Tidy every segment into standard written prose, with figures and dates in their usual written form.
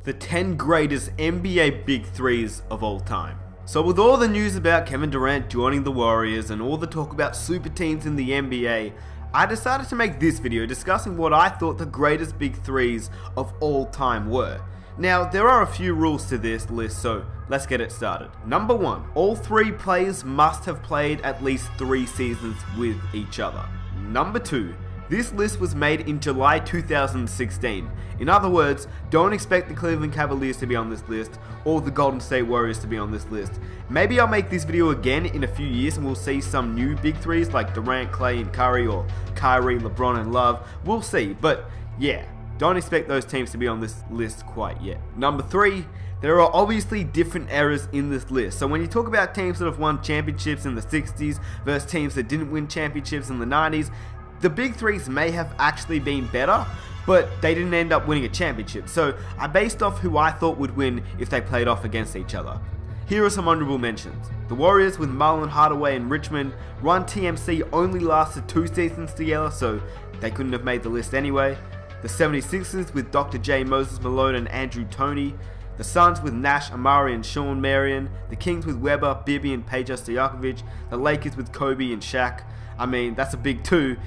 The 10 greatest NBA Big Threes of all time. So with all the news about Kevin Durant joining the Warriors and all the talk about super teams in the NBA, I decided to make this video discussing what I thought the greatest Big Threes of all time were. Now, there are a few rules to this list, so let's get it started. Number 1, all 3 players must have played at least 3 seasons with each other. Number 2, this list was made in July 2016. In other words, don't expect the Cleveland Cavaliers to be on this list or the Golden State Warriors to be on this list. Maybe I'll make this video again in a few years and we'll see some new Big Threes like Durant, Clay, and Curry, or Kyrie, LeBron, and Love. We'll see, but yeah, don't expect those teams to be on this list quite yet. Number 3, there are obviously different eras in this list. So when you talk about teams that have won championships in the 60s versus teams that didn't win championships in the 90s, the Big Threes may have actually been better, but they didn't end up winning a championship. So I based off who I thought would win if they played off against each other. Here are some honorable mentions. The Warriors with Marlon Hardaway and Richmond. Run TMC only lasted 2 seasons together, so they couldn't have made the list anyway. The 76ers with Dr. J, Moses Malone, and Andrew Toney. The Suns with Nash, Amari, and Sean Marion. The Kings with Weber, Bibby, and Peja Stojakovic. The Lakers with Kobe and Shaq. I mean, that's a big 2.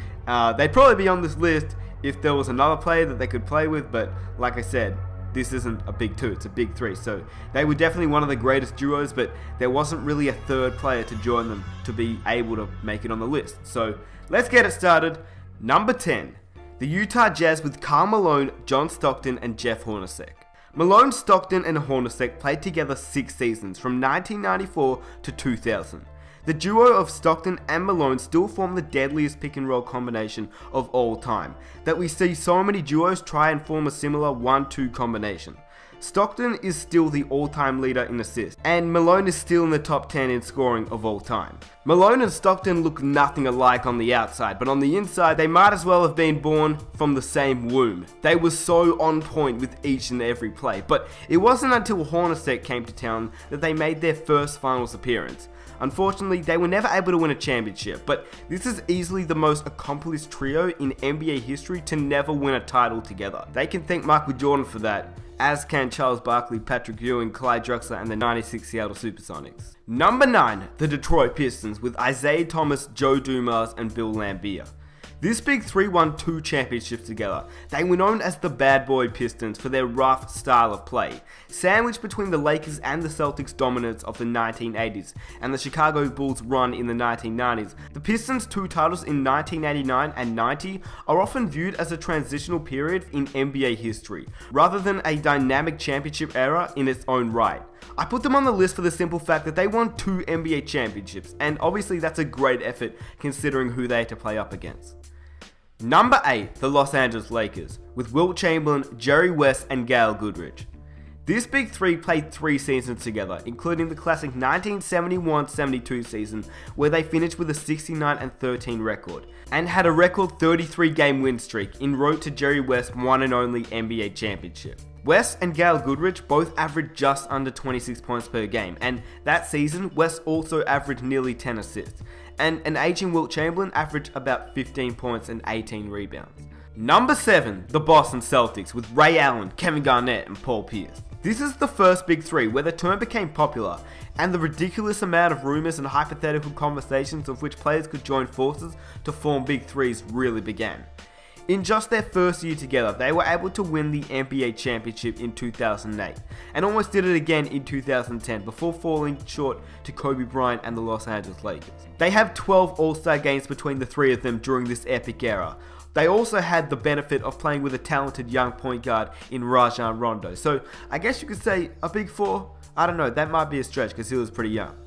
They'd probably be on this list if there was another player that they could play with, but like I said, this isn't a big 2, it's a big 3. So they were definitely one of the greatest duos, but there wasn't really a third player to join them to be able to make it on the list. So let's get it started. Number 10, the Utah Jazz with Karl Malone, John Stockton, and Jeff Hornacek. Malone, Stockton, and Hornacek played together 6 seasons from 1994 to 2000. The duo of Stockton and Malone still form the deadliest pick and roll combination of all time, that we see so many duos try and form a similar 1-2 combination. Stockton is still the all-time leader in assists, and Malone is still in the top 10 in scoring of all time. Malone and Stockton look nothing alike on the outside, but on the inside they might as well have been born from the same womb. They were so on point with each and every play, but it wasn't until Hornacek came to town that they made their first finals appearance. Unfortunately, they were never able to win a championship, but this is easily the most accomplished trio in NBA history to never win a title together. They can thank Michael Jordan for that, as can Charles Barkley, Patrick Ewing, Clyde Drexler, and the '96 Seattle Supersonics. Number 9, the Detroit Pistons with Isaiah Thomas, Joe Dumars, and Bill Laimbeer. This Big 3 won 2 championships together. They were known as the Bad Boy Pistons for their rough style of play, sandwiched between the Lakers and the Celtics' dominance of the 1980s and the Chicago Bulls' run in the 1990s. The Pistons' 2 titles in 1989 and 90 are often viewed as a transitional period in NBA history, rather than a dynamic championship era in its own right. I put them on the list for the simple fact that they won 2 NBA championships, and obviously that's a great effort considering who they had to play up against. Number 8, the Los Angeles Lakers, with Wilt Chamberlain, Jerry West, and Gail Goodrich. This Big 3 played 3 seasons together, including the classic 1971-72 season, where they finished with a 69-13 record, and had a record 33-game win streak en route to Jerry West's one and only NBA championship. West and Gail Goodrich both averaged just under 26 points per game, and that season, West also averaged nearly 10 assists, and an aging Wilt Chamberlain averaged about 15 points and 18 rebounds. Number 7, the Boston Celtics with Ray Allen, Kevin Garnett, and Paul Pierce. This is the first Big 3 where the term became popular, and the ridiculous amount of rumors and hypothetical conversations of which players could join forces to form Big 3s really began. In just their first year together, they were able to win the NBA championship in 2008, and almost did it again in 2010 before falling short to Kobe Bryant and the Los Angeles Lakers. They have 12 All-Star games between the 3 of them during this epic era. They also had the benefit of playing with a talented young point guard in Rajon Rondo, so I guess you could say a Big 4? I don't know, that might be a stretch because he was pretty young.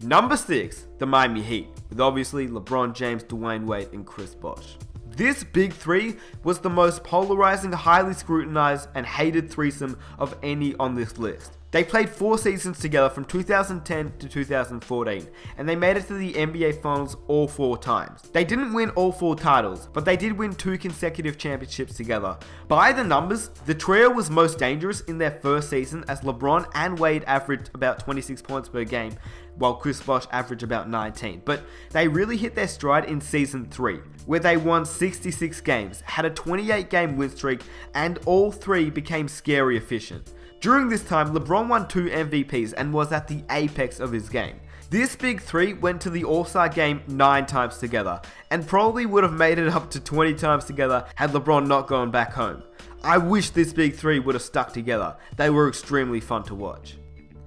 Number 6, the Miami Heat, with obviously LeBron James, Dwayne Wade, and Chris Bosh. This Big 3 was the most polarizing, highly scrutinized, and hated threesome of any on this list. They played 4 seasons together from 2010 to 2014, and they made it to the NBA Finals all 4 times. They didn't win all 4 titles, but they did win 2 consecutive championships together. By the numbers, the trio was most dangerous in their first season as LeBron and Wade averaged about 26 points per game. while Chris Bosh averaged about 19. But they really hit their stride in Season 3, where they won 66 games, had a 28-game win streak, and all three became scary efficient. During this time, LeBron won 2 MVPs and was at the apex of his game. This big three went to the All-Star game 9 times together, and probably would have made it up to 20 times together had LeBron not gone back home. I wish this big three would have stuck together. They were extremely fun to watch.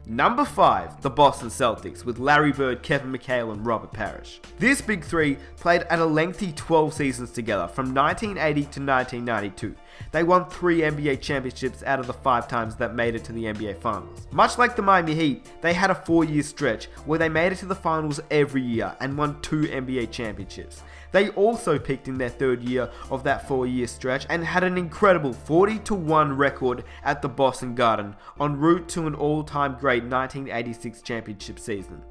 Number 5, the Boston Celtics, with Larry Bird, Kevin McHale, and Robert Parrish. This big three played at a lengthy 12 seasons together, from 1980 to 1992. They won 3 NBA championships out of the 5 times that made it to the NBA Finals. Much like the Miami Heat, they had a 4-year stretch where they made it to the Finals every year and won 2 NBA championships. They also peaked in their 3rd year of that 4-year stretch and had an incredible 40-1 record at the Boston Garden, en route to an all-time great 1986 championship season.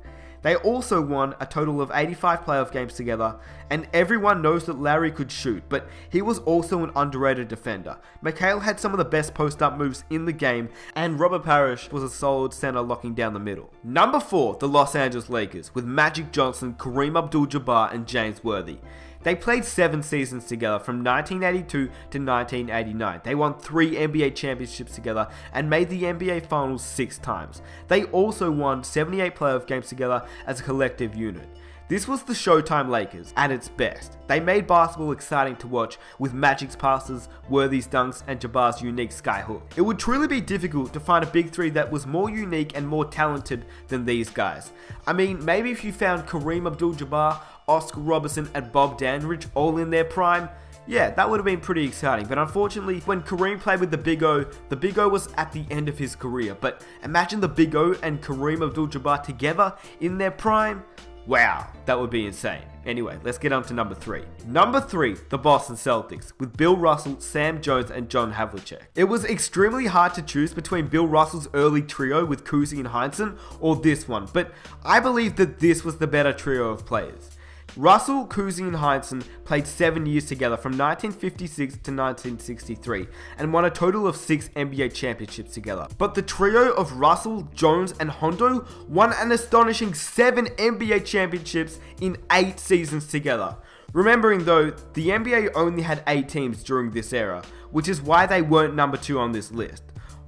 They also won a total of 85 playoff games together, and everyone knows that Larry could shoot, but he was also an underrated defender. McHale had some of the best post-up moves in the game, and Robert Parrish was a solid center locking down the middle. Number 4, the Los Angeles Lakers, with Magic Johnson, Kareem Abdul-Jabbar, and James Worthy. They played 7 seasons together from 1982 to 1989. They won 3 NBA championships together and made the NBA Finals 6 times. They also won 78 playoff games together as a collective unit. This was the Showtime Lakers at its best. They made basketball exciting to watch with Magic's passes, Worthy's dunks, and Jabbar's unique skyhook. It would truly be difficult to find a big three that was more unique and more talented than these guys. I mean, maybe if you found Kareem Abdul-Jabbar, Oscar Robertson, and Bob Dandridge all in their prime, yeah, that would have been pretty exciting. But unfortunately, when Kareem played with the Big O was at the end of his career. But imagine the Big O and Kareem Abdul-Jabbar together in their prime. Wow, that would be insane. Anyway, let's get on to number 3. Number 3, the Boston Celtics, with Bill Russell, Sam Jones, and John Havlicek. It was extremely hard to choose between Bill Russell's early trio with Cousy and Heinsohn or this one, but I believe that this was the better trio of players. Russell, Cousy, and Heinsohn played 7 years together from 1956 to 1963 and won a total of 6 NBA championships together. But the trio of Russell, Jones, and Hondo won an astonishing 7 NBA championships in 8 seasons together. Remembering though, the NBA only had 8 teams during this era, which is why they weren't number 2 on this list.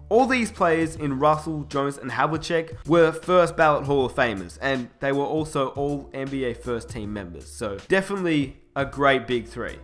All these players in Russell, Jones, and Havlicek were first ballot Hall of Famers, and they were also all NBA first team members, so definitely a great big three.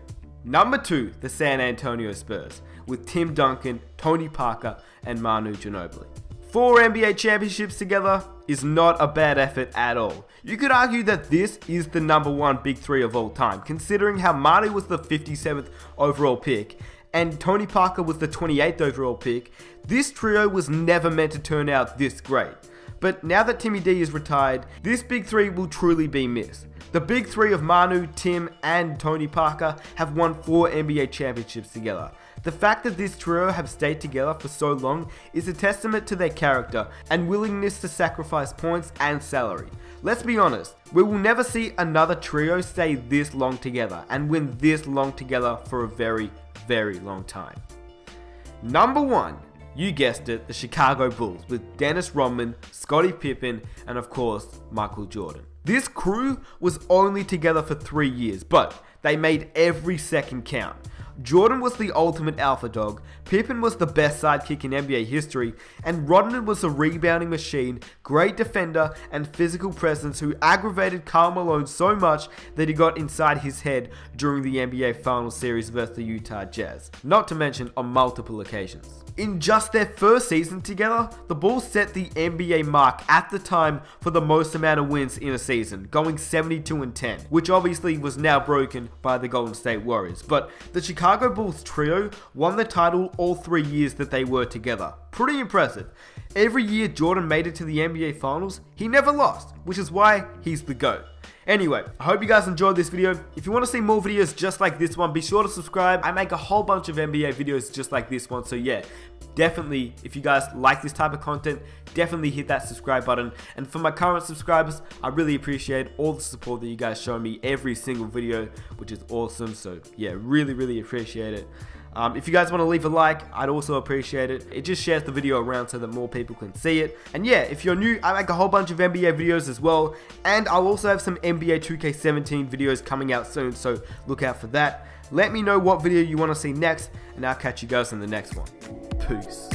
Number 2, the San Antonio Spurs, with Tim Duncan, Tony Parker, and Manu Ginobili. 4 NBA championships together is not a bad effort at all. You could argue that this is the number 1 big three of all time, considering how Manu was the 57th overall pick, and Tony Parker was the 28th overall pick. This trio was never meant to turn out this great. But now that Timmy D is retired, this big three will truly be missed. The big three of Manu, Tim, and Tony Parker have won 4 NBA championships together. The fact that this trio have stayed together for so long is a testament to their character and willingness to sacrifice points and salary. Let's be honest, we will never see another trio stay this long together and win this long together for a very, very long time. Number 1, you guessed it, the Chicago Bulls, with Dennis Rodman, Scottie Pippen, and of course, Michael Jordan. This crew was only together for 3 years, but they made every second count. Jordan was the ultimate alpha dog, Pippen was the best sidekick in NBA history, and Rodman was a rebounding machine, great defender, and physical presence who aggravated Karl Malone so much that he got inside his head during the NBA Finals series versus the Utah Jazz, not to mention on multiple occasions. In just their first season together, the Bulls set the NBA mark at the time for the most amount of wins in a season, going 72-10, which obviously was now broken by the Golden State Warriors. But the Chicago Bulls trio won the title all 3 years that they were together. Pretty impressive. Every year Jordan made it to the NBA Finals, he never lost, which is why he's the GOAT. Anyway, I hope you guys enjoyed this video. If you want to see more videos just like this one, be sure to subscribe. I make a whole bunch of NBA videos just like this one, so yeah, definitely, if you guys like this type of content, definitely hit that subscribe button. And for my current subscribers, I really appreciate all the support that you guys show me every single video, which is awesome. So yeah, really, really appreciate it. If you guys want to leave a like, I'd also appreciate it. It just shares the video around so that more people can see it. And yeah, if you're new, I make a whole bunch of NBA videos as well. And I'll also have some NBA 2K17 videos coming out soon, so look out for that. Let me know what video you want to see next, and I'll catch you guys in the next one. Peace.